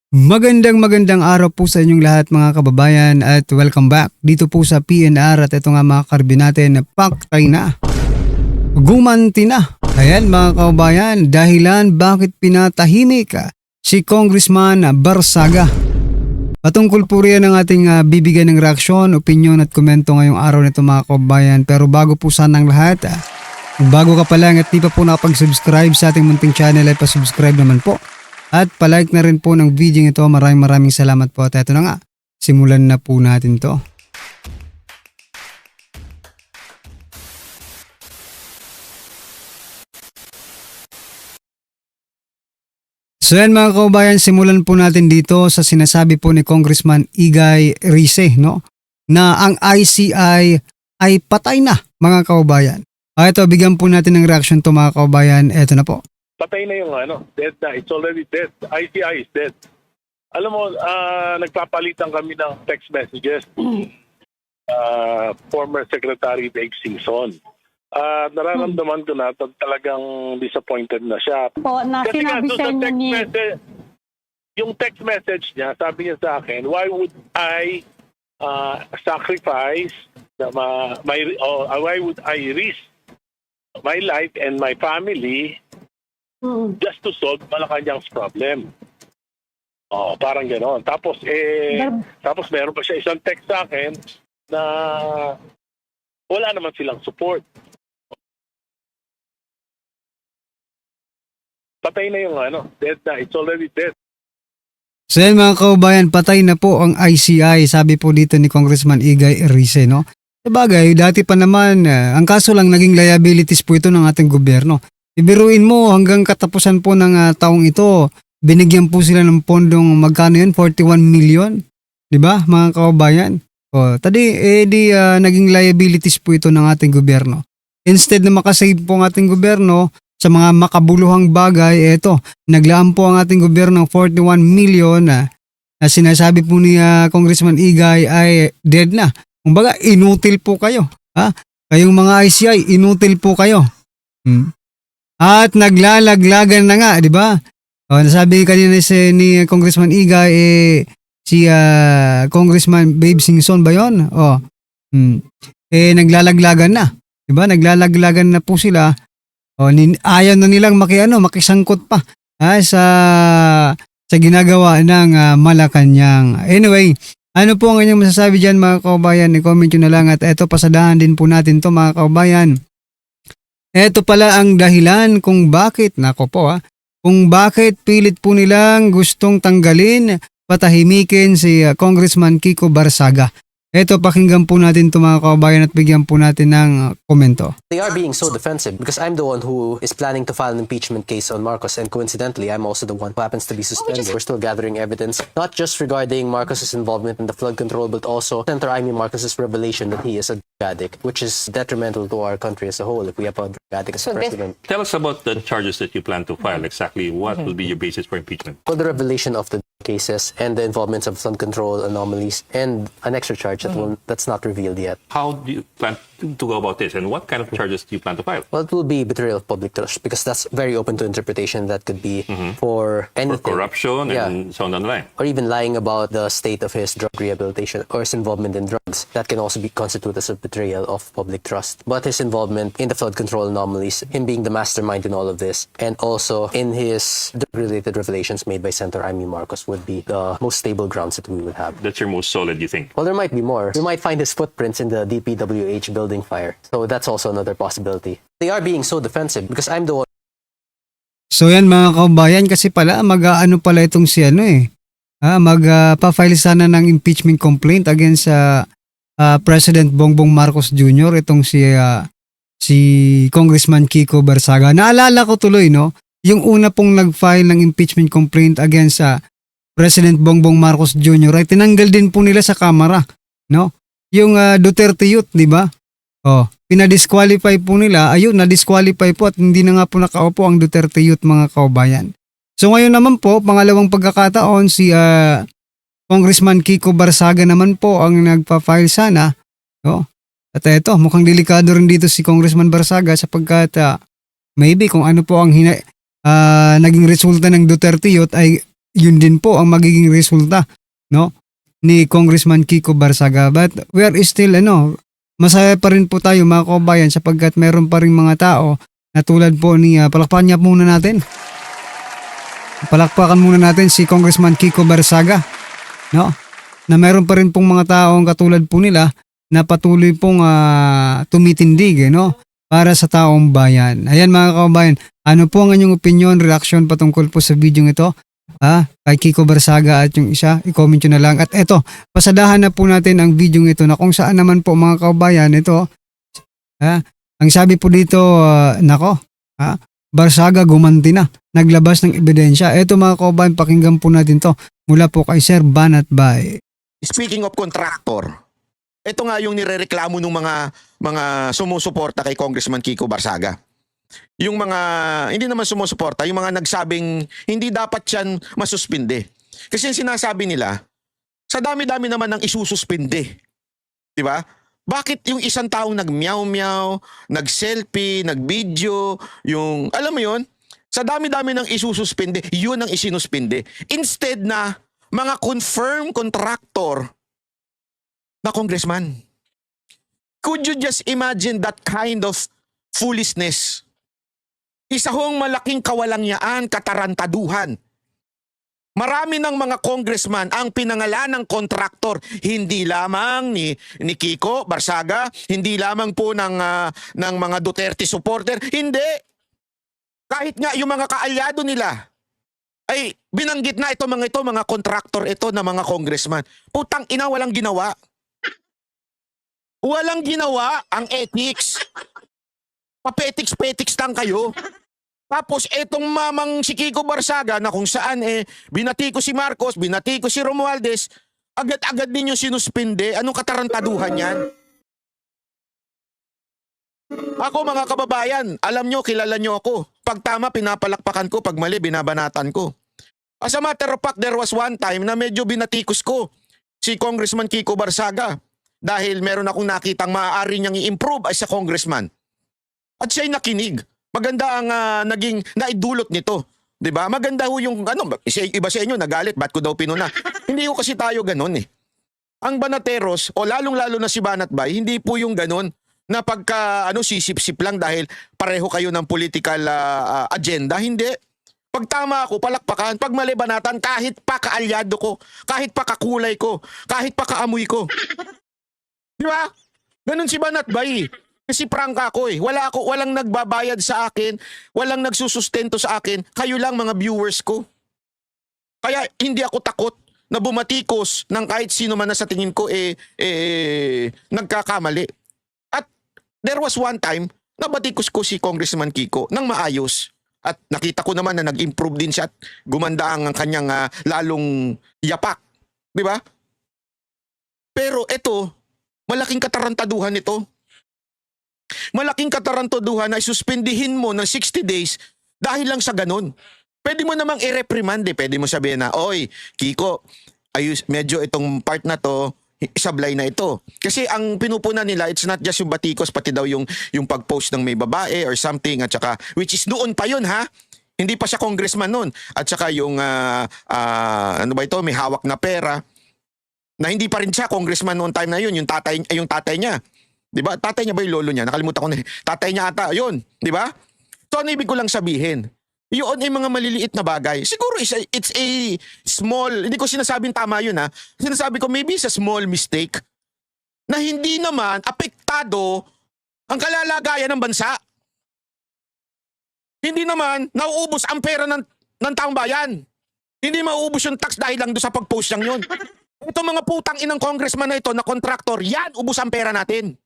Magandang araw po sa inyong lahat mga kababayan at welcome back dito po sa PNR at ito nga mga karbi natin, paktay na, gumanti na. Ayan mga kababayan, dahilan bakit pinatahimik si Congressman Barsaga. Patungkol po riyan ang ating bibigyan ng reaksyon, opinion at komento ngayong araw nito mga kababayan. Pero bago po sanang lahat, bago ka pa lang at di pa po nakapag-subscribe sa ating munting channel ay pa-subscribe naman po. At palike na rin po ng video ito. Maraming salamat po. At ito na nga, simulan na po natin to. So yan mga kaubayan, simulan po natin dito sa sinasabi po ni Congressman Igay Rice, no? Na ang ICI ay patay na mga kaubayan. Ito, bigyan po natin ng reaction to mga kaubayan. Ito na po. Patay na yung dead na. It's already dead. ICI is dead. Alam mo, nagpapalitan kami ng text messages. Former Secretary Dave Singson. Nararamdaman ko na talagang disappointed na siya. Po, na Kasi nga, sinabi doon sa sa inyo text ni... message, yung text message niya, sabi niya sa akin, why would I sacrifice why would I risk my life and my family just to solve Malacanang's problem. Parang gano'n. Tapos meron pa siya isang text sa akin na wala naman silang support. Patay na yung dead na. It's already dead. So yan mga kaubayan, patay na po ang ICI, sabi po dito ni Congressman Igay Rice, no? Sabagay, dati pa naman, ang kaso lang naging liabilities po ito ng ating gobyerno. Ibiruin mo hanggang katapusan po ng taong ito, binigyan po sila ng pondong magkano yun? 41 million? Diba mga kaubayan? Naging liabilities po ito ng ating gobyerno. Instead na makasave po ang ating gobyerno sa mga makabuluhang bagay, naglaan po ang ating gobyerno ng 41 million na sinasabi po ni Congressman Igay ay dead na. Kumbaga, inutil po kayo. Kayong mga ICI, inutil po kayo. At naglalaglagan na nga, di ba? Nasabi kanina ni Congressman Igay, si Congressman Babe Singson ba yun? Naglalaglagan na. Di ba? Naglalaglagan na po sila. Ayaw na nilang makisangkot pa sa ginagawa ng Malacanang. Anyway, ano po ang inyong masasabi dyan mga kaubayan? I-comment nyo na lang at eto, pasadahan din po natin to mga kaubayan. Ito pala ang dahilan kung bakit, kung bakit pilit po nilang gustong tanggalin, patahimikin si Congressman Kiko Barsaga. Ito, pakinggan po natin ito mga kaubayan at bigyan po natin ng komento. They are being so defensive because I'm the one who is planning to file an impeachment case on Marcos, and coincidentally, I'm also the one who happens to be suspended. We're still gathering evidence, not just regarding Marcos's involvement in the flood control, but also Senator Amy Marcos's revelation that he is a drug addict, which is detrimental to our country as a whole if we have a drug addict as president. Tell us about the charges that you plan to file. Exactly what will be your basis for impeachment? For the revelation of the cases and the involvements of flood control anomalies and an extra charge that's not revealed yet. How do you plan to go about this, and what kind of charges do you plan to file? Well, it will be betrayal of public trust because that's very open to interpretation. That could be for anything. For corruption and so on the line. Or even lying about the state of his drug rehabilitation or his involvement in drugs. That can also be constituted as a betrayal of public trust. But his involvement in the flood control anomalies, him being the mastermind in all of this, and also in his drug-related revelations made by Senator Amy Marcos would be the most stable grounds that we would have. That's your most solid, you think? Well, there might be more. We might find his footprints in the DPWH building fire. So that's also another possibility. They are being so defensive because I'm the one. So yan mga kaubayan, kasi pala mag-ano pala itong si magpa-file sana ng impeachment complaint against President Bongbong Marcos Jr. itong si Congressman Kiko Barsaga. Naalala ko tuloy, no? Yung una pong nag-file ng impeachment complaint against President Bongbong Marcos Jr. ay tinanggal din po nila sa Kamara, no? Yung Duterte Youth, di ba? Pinadisqualify po nila, na-disqualify po at hindi na nga po nakaupo ang Duterte Youth mga kaubayan. So ngayon naman po, pangalawang pagkakataon si Congressman Kiko Barsaga naman po ang nagpa-file sana. At eto, mukhang delikado rin dito si Congressman Barsaga sapagkat maybe kung ano po ang naging resulta ng Duterte Youth ay yun din po ang magiging resulta, no, ni Congressman Kiko Barsaga. But we are still, masaya pa rin po tayo mga kabayan sapagkat meron pa rin mga tao na tulad po ni, palakpakan muna natin si Congressman Kiko Barsaga, no, na meron pa rin pong mga taong katulad po nila na patuloy pong tumitindig, para sa taong bayan. Ayan mga kabayan, ano po ang inyong opinion, reaction patungkol po sa video ito? Kay Kiko Barsaga at yung isa, i-comment nyo na lang. At eto, pasadahan na po natin ang video ito na kung saan naman po mga kabayan, ito, ang sabi po dito, Barsaga gumanti na, naglabas ng ebidensya. Eto mga kabayan, pakinggan po natin to mula po kay Sir Banat Bay. Speaking of contractor, ito nga yung nirereklamo ng mga sumusuporta kay Congressman Kiko Barsaga. Yung mga hindi naman sumusuporta, yung mga nagsabing hindi dapat yan masuspinde. Kasi yung sinasabi nila, sa dami-dami naman ng isususpinde. 'Di ba? Bakit yung isang taong nag-meow-meow, nag-selfie, nag-video, yung alam mo yun, sa dami-dami ng isususpinde, yun ang isinuspinde. Instead na mga confirmed contractor na congressman. Could you just imagine that kind of foolishness? Isa hong malaking kawalangyaan, katarantaduhan. Marami ng mga congressman ang pinangalan ng kontraktor, hindi lamang ni Kiko Barsaga, hindi lamang po ng mga Duterte supporter, hindi. Kahit nga yung mga kaalyado nila, ay binanggit na mga kontraktor ito na mga congressman. Putang ina, walang ginawa. Walang ginawa ang ethics. Papetiks-petiks lang kayo. Tapos etong mamang si Kiko Barsaga na kung saan binati ko si Marcos, binati ko si Romualdez, agad-agad din yung sinuspinde. Anong katarantaduhan yan? Ako mga kababayan, alam nyo, kilala nyo ako. Pag tama, pinapalakpakan ko. Pag mali, binabanatan ko. As a matter of fact, there was one time na medyo binatikos ko si Congressman Kiko Barsaga dahil meron akong nakitang maaari niyang i-improve as a congressman. At siya'y nakinig. Maganda ang naging naidulot nito. 'Di ba? Maganda ho yung iba sa inyo nagalit, ba't ko daw pinuna? Hindi ko kasi tayo ganun eh. Ang Banateros o lalong-lalo na si Banat Bay, hindi po yung ganun na pagka sisip-sip lang dahil pareho kayo ng political agenda. Hindi. Pag tama ako, palakpakan. Pag mali, banatan, kahit pa kaalyado ko, kahit pa kakulay ko, kahit pa kaamoy ko. Di ba? Ganun si Banat Bay. Kasi prangka ako eh. Walang nagbabayad sa akin, walang nagsusustento sa akin, kayo lang mga viewers ko. Kaya hindi ako takot na bumatikos ng kahit sino man na sa tingin ko nagkakamali. At there was one time na batikos ko si Congressman Kiko ng maayos. At nakita ko naman na nag-improve din siya at gumanda ang kanyang lalong yapak. Di ba? Pero ito, malaking katarantaduhan ito. Malaking katarantaduhan na isuspendihin mo ng 60 days dahil lang sa ganun. Pwede mo namang i-reprimand eh. Pwede mo sabihin na, oy, Kiko, medyo itong part na to, isablay na ito. Kasi ang pinupunan nila, it's not just yung batikos, pati daw yung pag-post ng may babae or something, at saka, which is noon pa yun ha. Hindi pa siya congressman noon. At saka yung, may hawak na pera, na hindi pa rin siya congressman noon time na yun, yung tatay niya. Di ba? Tatay niya ba yung lolo niya? Nakalimutan ko na. Tatay niya ata, yun. Di ba? So ano ibig ko lang sabihin? Yun ay mga maliliit na bagay. Siguro it's a small, hindi ko sinasabing tama yun ha. Sinasabi ko maybe it's a small mistake na hindi naman apektado ang kalalagayan ng bansa. Hindi naman nauubos ang pera ng taong bayan. Hindi mauubos yung tax dahil lang doon sa pag-post lang yun. Ito mga putang inang congressman na ito na kontraktor, yan ubos ang pera natin.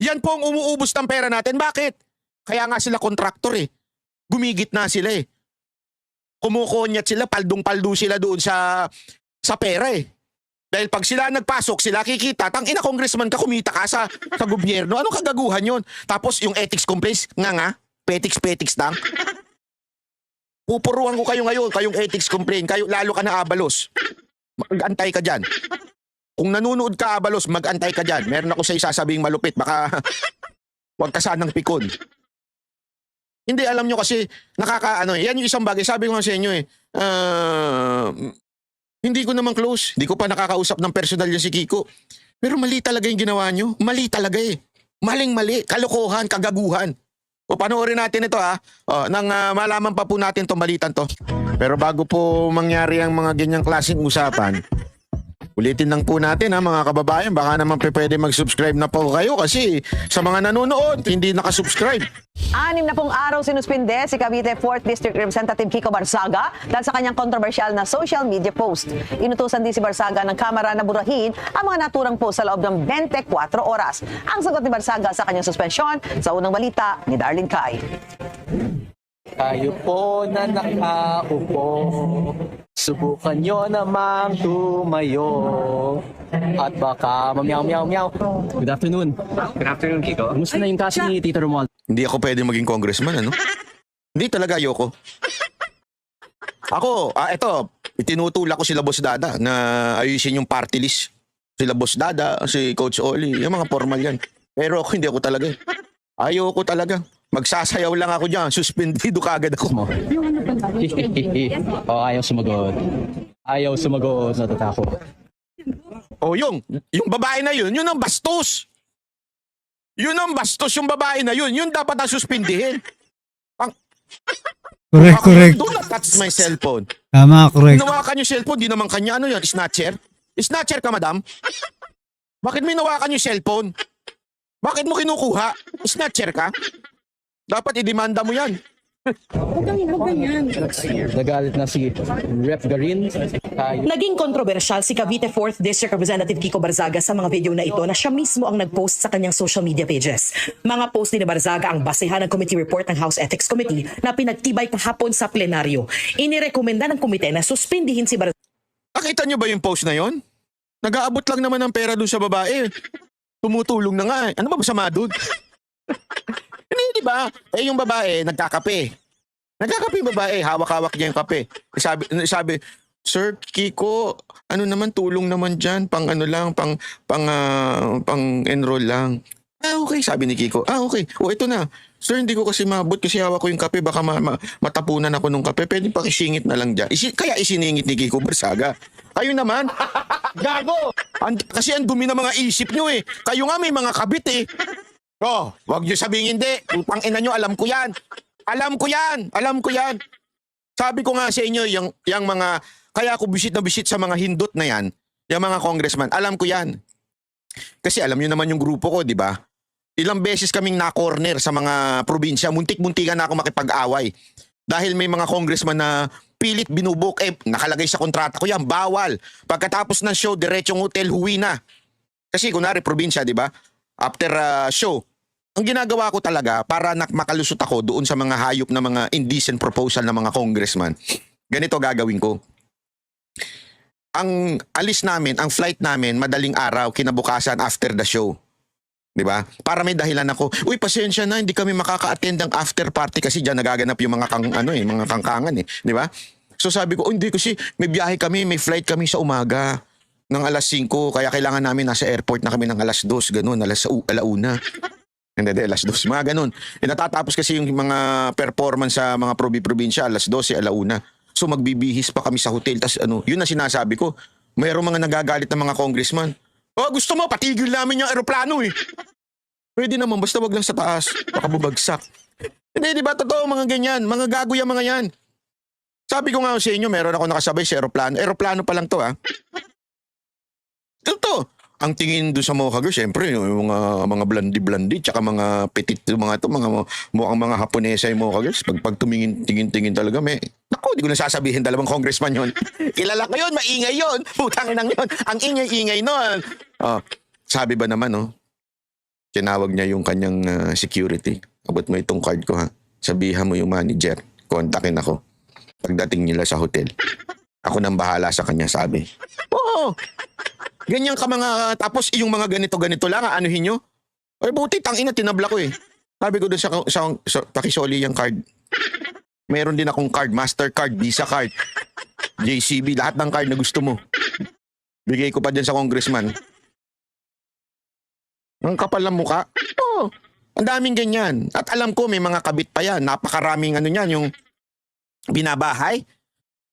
Yan po ang umuubos ng pera natin. Bakit? Kaya nga sila kontraktor eh. Gumigit na sila eh. Kumukonyat sila, paldong-paldo sila doon sa pera eh. Dahil pag sila nagpasok, sila kikita, tangina congressman ka, kumita ka sa gobyerno. Anong kagaguhan yun? Tapos yung ethics complaints, petiks-petiks lang. Pupuruan ko kayo ngayon, kayong ethics complaint, kayo lalo ka na Abalos. Mag-antay ka dyan. Kung nanonood ka, Abalos, mag-antay ka dyan. Meron ako sa isasabing malupit, baka huwag ka sanang pikon. Hindi, alam nyo kasi, yan yung isang bagay. Sabi ko nga sa inyo hindi ko naman close. Hindi ko pa nakakausap ng personal yan si Kiko. Pero mali talaga yung ginawa nyo. Mali talaga eh. Maling-mali. Kalokohan, kagaguhan. O panoorin natin ito nang malaman pa po natin tong balitan to. Pero bago po mangyari ang mga ganyang klaseng usapan, ulitin lang po natin mga kababayan, baka naman pwede mag-subscribe na po kayo kasi sa mga nanonood, hindi nakasubscribe. 6 na pong araw sinuspinde si Cavite 4th District Representative Kiko Barsaga dahil sa kanyang kontrobersyal na social media post. Inutusan din si Barsaga ng Kamara na burahin ang mga naturang post sa loob ng 24 oras. Ang sagot ni Barsaga sa kanyang suspensyon sa unang balita ni Darlene Kai. Kayo po na nakaupo, subukan nyo namang tumayo. At baka mamyaw-meow-meow. Good afternoon. Good afternoon, Kiko. Kumusta na yung kaso ni Tito Romuald? Hindi ako pwede maging congressman, ano? Hindi talaga ayoko. Ako, ito, itinutulak ko sila Boss Dada na ayusin yung party list. Sila Boss Dada, si Coach Oli, yung mga formal yan. Pero ako, hindi ako talaga. Ayoko talaga. Magsasayaw lang ako dyan, suspendido kagad ako. Ayaw sumagot. Ayaw sumagot, natatakot. Yung babae na yun ang bastos. Yun ang bastos, yung babae na yun dapat na suspindihin. Correct. Do not touch my cellphone. Tama, correct. Hinawakan yung cellphone, di naman kanya. Ano yan? Snatcher? Snatcher ka, madam? Bakit may hinawakan yung cellphone? Bakit mo kinukuha? Snatcher ka? Dapat idemanda mo yan. Nagalit na si Rep Garin. Naging kontrobersyal si Cavite 4th District Representative Kiko Barzaga sa mga video na ito na siya mismo ang nag-post sa kanyang social media pages. Mga post ni Barzaga ang basehan ng committee report ng House Ethics Committee na pinagtibay kahapon sa plenaryo. Inirekomenda ng komite na suspindihin si Barzaga. Nakita nyo ba yung post na yon? Nag-aabot lang naman ng pera dun sa babae. Tumutulong na nga eh. Ano ba masama dun? Hindi, di ba? Yung babae, nagkakape. Nagkakape yung babae, hawak-hawak niya yung kape. Sabi, Sir Kiko, ano naman tulong naman dyan, pang enroll lang. Okay, sabi ni Kiko. Okay. Ito na. Sir, hindi ko kasi mabot kasi hawak ko yung kape, baka matapunan ako ng kape. Pwede pakisingit na lang dyan. Kaya isiningit ni Kiko Barsaga. Kayo naman, gago! Kasi ang dumi ng mga isip nyo eh. Kayo nga may mga kabit eh. Wag nyo sabihin hindi. Utang ina nyo, alam ko yan. Alam ko yan. Sabi ko nga sa inyo, yung mga, kaya ako bisit sa mga hindot na yan, yung mga congressman, alam ko yan. Kasi alam nyo naman yung grupo ko, di ba? Ilang beses kaming na-corner sa mga probinsya, muntik-muntikan na ako makipag-away. Dahil may mga congressman na pilit binubuk, nakalagay sa kontrata ko yan, bawal. Pagkatapos ng show, diretsong hotel, huwi na. Kasi kunwari probinsya, di ba? After show, ang ginagawa ko talaga para makalusot ako doon sa mga hayop na mga indecent proposal ng mga congressman, ganito gagawin ko. Ang alis namin, ang flight namin, madaling araw, kinabukasan after the show. Diba? Para may dahilan ako, uy, pasensya na, hindi kami makaka-attend ng after party kasi dyan nagaganap yung mga mga kangkangan eh. Diba? So sabi ko, hindi kasi may biyahe kami, may flight kami sa umaga ng alas 5, kaya kailangan namin nasa airport na kami ng alas 2, ganun, alauna. Hindi, alas 2, mga ganun. Natatapos kasi yung mga performance sa mga probinsya, alas 12, alauna. So magbibihis pa kami sa hotel. Tas yun na sinasabi ko. Mayroong mga nagagalit na mga congressman. Gusto mo, patigil namin yung aeroplano eh. Pwede naman, basta wag lang sa taas. Baka bubagsak. Hindi, di ba? Totoo mga ganyan. Mga gago yung mga yan. Sabi ko nga sa inyo, meron ako nakasabay sa aeroplano. Aeroplano pa lang to Ito. Ang tingin doon sa Mocha Girl, syempre, yung mga blondie-blondie, tsaka mga petit, mga mukhang mga Haponesa yung Mocha Girls. Pag tingin talaga, naku, di ko na sasabihin, dalawang congressman yon. Kilala ko yun, maingay yun. Putang inang yun. Ang ingay-ingay nun. Sabi ba naman, tinawag niya yung kanyang security. Abot mo itong card ko, sabihan mo yung manager. Kontakin ako. Pagdating nila sa hotel. Ako nang bahala sa kanya, sabi. Oo. Ganyan ka mga, tapos yung mga ganito lang, anuhin nyo. Ay buti, tangina, tinabla ko eh. Sabi ko doon sa pakisoli yung card. Meron din akong card, Mastercard, Visa card, JCB, lahat ng card na gusto mo. Bigay ko pa dyan sa congressman. Ang kapal ng muka. Oo. Ang daming ganyan. At alam ko may mga kabit pa yan. Napakaraming ano yan, yung binabahay.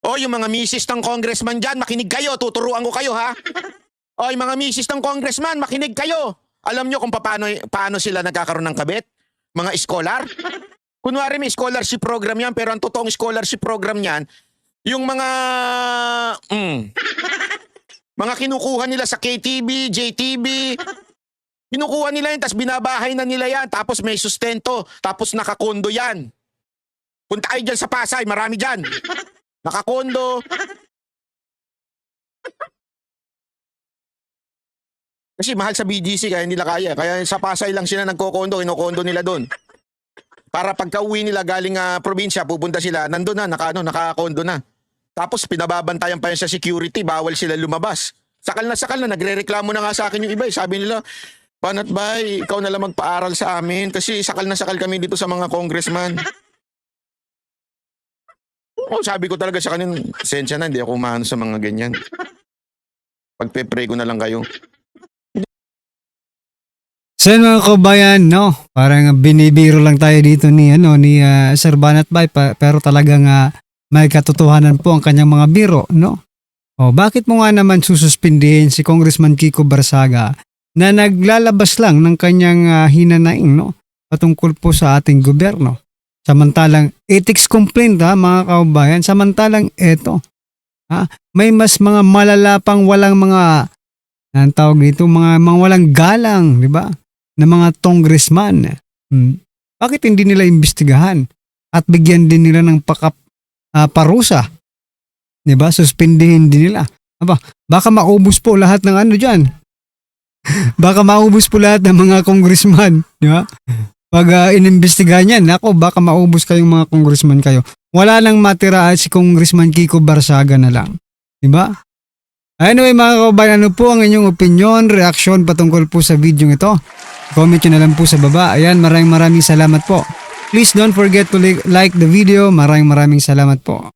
O yung mga misis ng congressman dyan, makinig kayo. Tuturuan ko kayo ha. O yung mga misis ng congressman, makinig kayo. Alam nyo kung paano sila nagkakaroon ng kabit? Mga scholar? Kunwari may scholarship program yan, pero ang totoong scholarship program yan, yung mga kinukuha nila sa KTV, JTV, kinukuha nila yan, tapos binabahay na nila yan, tapos may sustento, tapos nakakondo yan. Punta kayo dyan sa Pasay, marami dyan. Nakakondo. Kasi mahal sa BGC, kaya nila kaya. Kaya sa Pasay lang sila nagkokondo, kinukondo nila doon. Para pagka-uwi nila galing probinsya, pupunta sila, nandun na, nakakondo na. Tapos pinababantayan pa yan sa security, bawal sila lumabas. Sakal na, nagre-reklamo na nga sa akin yung iba. Sabi nila, Banat Bay, ikaw na lang magpaaral sa amin kasi sakal na sakal kami dito sa mga congressman. Oh, sabi ko talaga sa kanila, sensya na, hindi ako umano sa mga ganyan. Pagpe-pray ko na lang kayo. So yun, mga kabayan, no? Parang binibiro lang tayo dito ni Sir Banat Bay, pero talagang may katotohanan po ang kanyang mga biro, no? O bakit mo nga naman sususpindihin si Congressman Kiko Barsaga na naglalabas lang ng kanyang hinanaing, no? Patungkol po sa ating gobyerno. Samantalang ethics complaint, mga kabayan, samantalang eto, may mas mga malalapang walang mga ang tawag dito, mga walang galang, di ba? Na mga congressman. Bakit hindi nila imbestigahan at bigyan din nila ng parusa? Di ba? Suspindihin din nila. Baka maubos po lahat ng ano dyan. Baka maubos po lahat ng mga congressman. Di ba? Pag inimbestigahan yan, baka maubos kayong mga congressman kayo. Wala nang matira si Congressman Kiko Barsaga na lang. Di ba? Anyway mga kabayan, ano po ang inyong opinion, reaksyon patungkol po sa video ito? Comment nyo na lang po sa baba. Ayan, maraming salamat po. Please don't forget to like the video. Maraming salamat po.